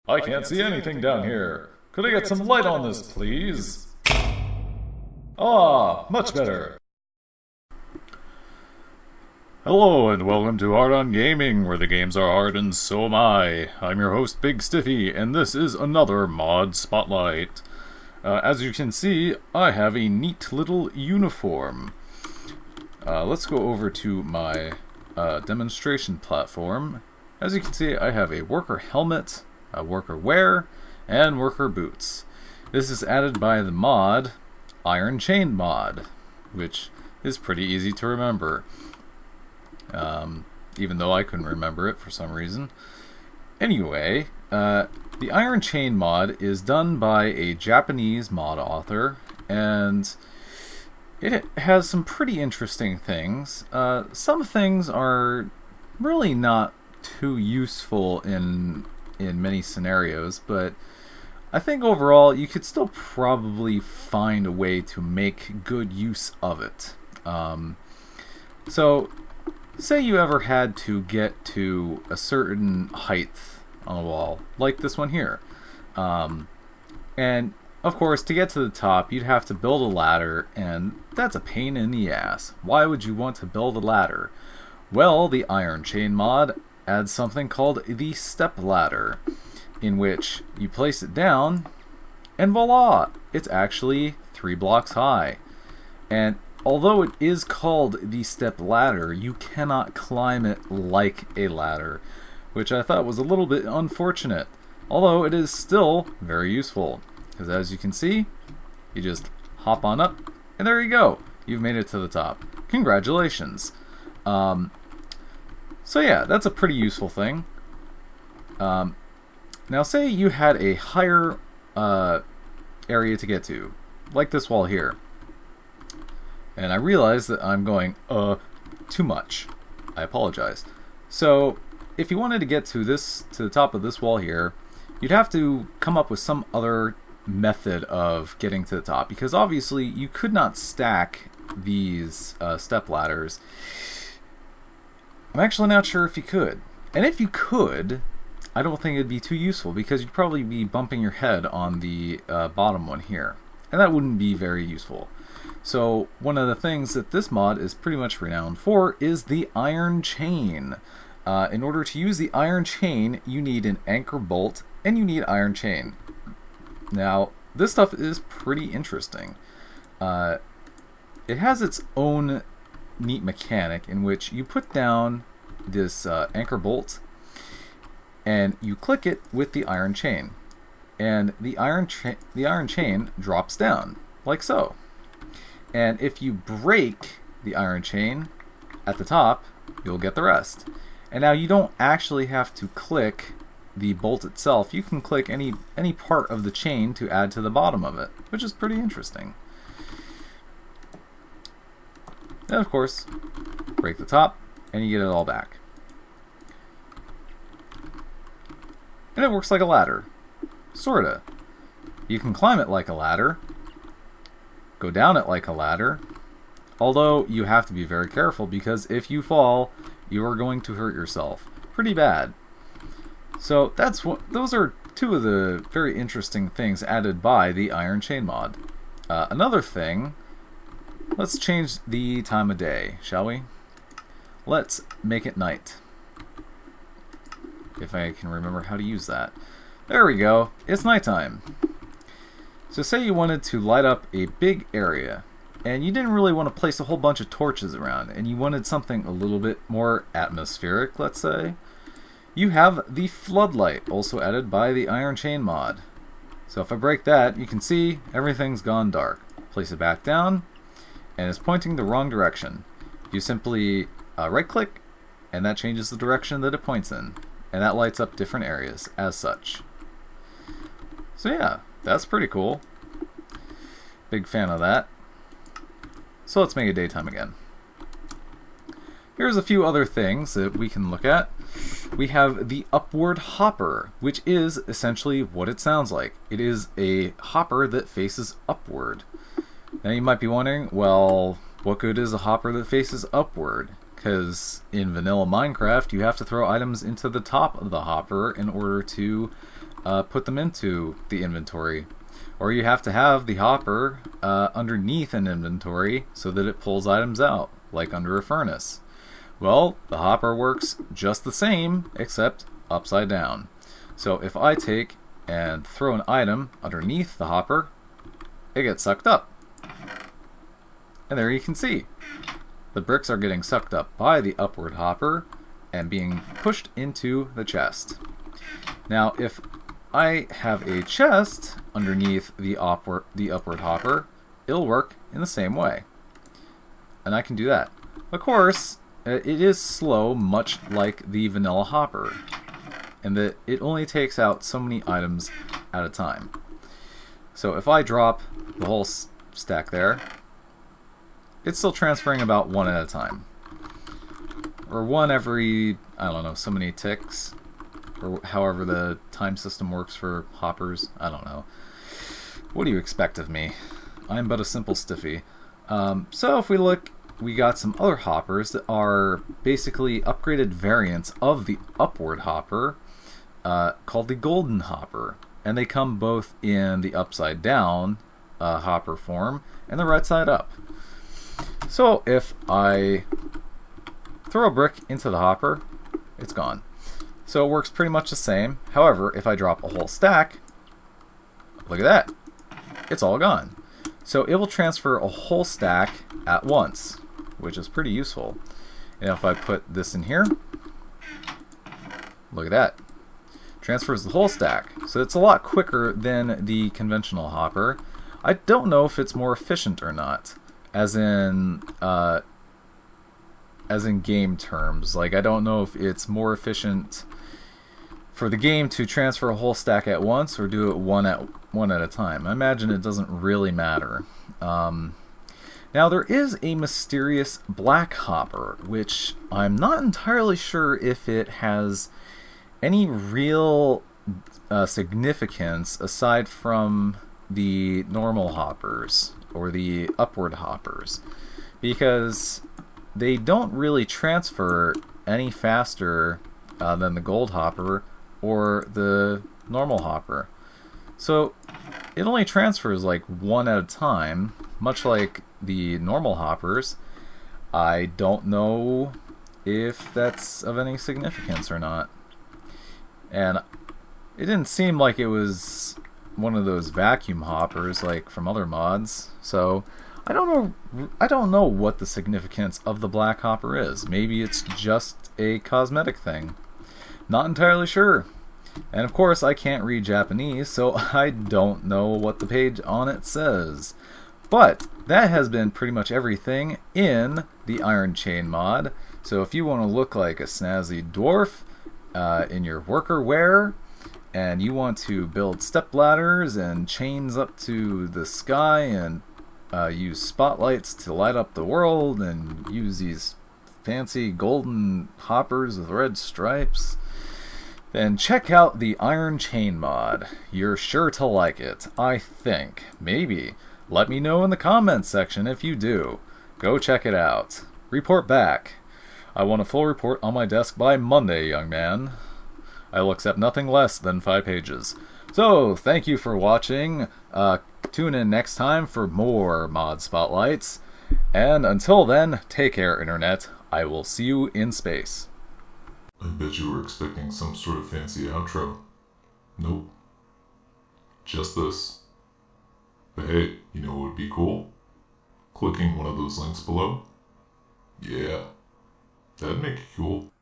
I can't see anything down here. Could I get some light on this, please? Ah, much better. Hello and welcome to Hard on Gaming, where the games are hard and so am I. I'm your host, Big Stiffy, and this is another mod spotlight. As you can see, I have a neat little uniform. Let's go over to my demonstration platform. As you can see, I have a worker helmet, a worker wear, and worker boots. This is added by the mod IronChain mod, which is pretty easy to remember. Even though I couldn't remember it for some reason. Anyway, the IronChain mod is done by a Japanese mod author, and it has some pretty interesting things. Some things are really not too useful in many scenarios, but I think overall you could still probably find a way to make good use of it. So, say you ever had to get to a certain height on a wall, like this one here. And, of course, to get to the top, you'd have to build a ladder, and that's a pain in the ass. Why would you want to build a ladder? Well, the IronChain mod adds something called the step ladder, in which you place it down, and voila! It's actually 3 blocks high. And although it is called the step ladder, you cannot climb it like a ladder, which I thought was a little bit unfortunate. Although it is still very useful, because as you can see, you just hop on up, and there you go. You've made it to the top. Congratulations. So yeah, that's a pretty useful thing. Now say you had a higher area to get to, like this wall here. And I realize that I'm going, too much. I apologize. So, if you wanted to get to the top of this wall here, you'd have to come up with some other method of getting to the top, because obviously you could not stack these step ladders. I'm actually not sure if you could. And if you could, I don't think it'd be too useful, because you'd probably be bumping your head on the bottom one here. And that wouldn't be very useful. So one of the things that this mod is pretty much renowned for is the IronChain. In order to use the IronChain, you need an anchor bolt and you need IronChain. Now, this stuff is pretty interesting. It has its own neat mechanic in which you put down this anchor bolt and you click it with the IronChain. And the IronChain drops down, like so. And if you break the IronChain at the top, you'll get the rest. And now you don't actually have to click the bolt itself. You can click any part of the chain to add to the bottom of it, which is pretty interesting. And of course, break the top, and you get it all back. And it works like a ladder. Sorta. You can climb it like a ladder, go down it like a ladder, although you have to be very careful, because if you fall, you are going to hurt yourself pretty bad. So those are two of the very interesting things added by the IronChain mod. Another thing, let's change the time of day, shall we? Let's make it night. If I can remember how to use that. There we go, it's nighttime. So say you wanted to light up a big area, and you didn't really want to place a whole bunch of torches around, and you wanted something a little bit more atmospheric, let's say. You have the floodlight, also added by the IronChain mod. So if I break that, you can see everything's gone dark. Place it back down, and it's pointing the wrong direction. You simply right-click, and that changes the direction that it points in, and that lights up different areas as such. So yeah, that's pretty cool. Big fan of that. So let's make it daytime again. Here's a few other things that we can look at. We have the upward hopper, which is essentially what it sounds like. It is a hopper that faces upward. Now you might be wondering, well, what good is a hopper that faces upward? Because in vanilla Minecraft, you have to throw items into the top of the hopper in order to put them into the inventory. Or you have to have the hopper underneath an inventory so that it pulls items out, like under a furnace. Well, the hopper works just the same, except upside down. So if I take and throw an item underneath the hopper, it gets sucked up. And there you can see. The bricks are getting sucked up by the upward hopper and being pushed into the chest. Now, if I have a chest underneath the upward hopper, it'll work in the same way. And I can do that. Of course, it is slow, much like the vanilla hopper, and that it only takes out so many items at a time. So if I drop the whole stack there, it's still transferring about one at a time. Or one every, I don't know, so many ticks. Or however the time system works for hoppers. I don't know. What do you expect of me? I'm but a simple stiffy. So if we look, we got some other hoppers that are basically upgraded variants of the upward hopper called the golden hopper. And they come both in the upside down hopper form and the right side up. So if I throw a brick into the hopper, it's gone. So it works pretty much the same. However, if I drop a whole stack, look at that. It's all gone. So it will transfer a whole stack at once, which is pretty useful. And if I put this in here, look at that. Transfers the whole stack. So it's a lot quicker than the conventional hopper. I don't know if it's more efficient or not, as in game terms. Like, I don't know if it's more efficient for the game to transfer a whole stack at once or do it one at a time. I imagine it doesn't really matter. Now, there is a mysterious black hopper, which I'm not entirely sure if it has any real significance aside from the normal hoppers or the upward hoppers, because they don't really transfer any faster than the gold hopper or the normal hopper. So it only transfers like one at a time, much like the normal hoppers. I don't know if that's of any significance or not. And it didn't seem like it was one of those vacuum hoppers like from other mods. So I don't know what the significance of the black hopper is. Maybe it's just a cosmetic thing. Not entirely sure. And of course I can't read Japanese, so I don't know what the page on it says. But that has been pretty much everything in the IronChain mod. So if you want to look like a snazzy dwarf in your worker wear, and you want to build step ladders and chains up to the sky and use spotlights to light up the world and use these fancy golden hoppers with red stripes, then check out the IronChain mod. You're sure to like it, I think. Maybe. Let me know in the comments section if you do. Go check it out. Report back. I want a full report on my desk by Monday, young man. I will accept nothing less than 5 pages. So, thank you for watching. Tune in next time for more mod spotlights. And until then, take care, Internet. I will see you in space. I bet you were expecting some sort of fancy outro. Nope. Just this. But hey, you know what would be cool? Clicking one of those links below? Yeah. That'd make it cool.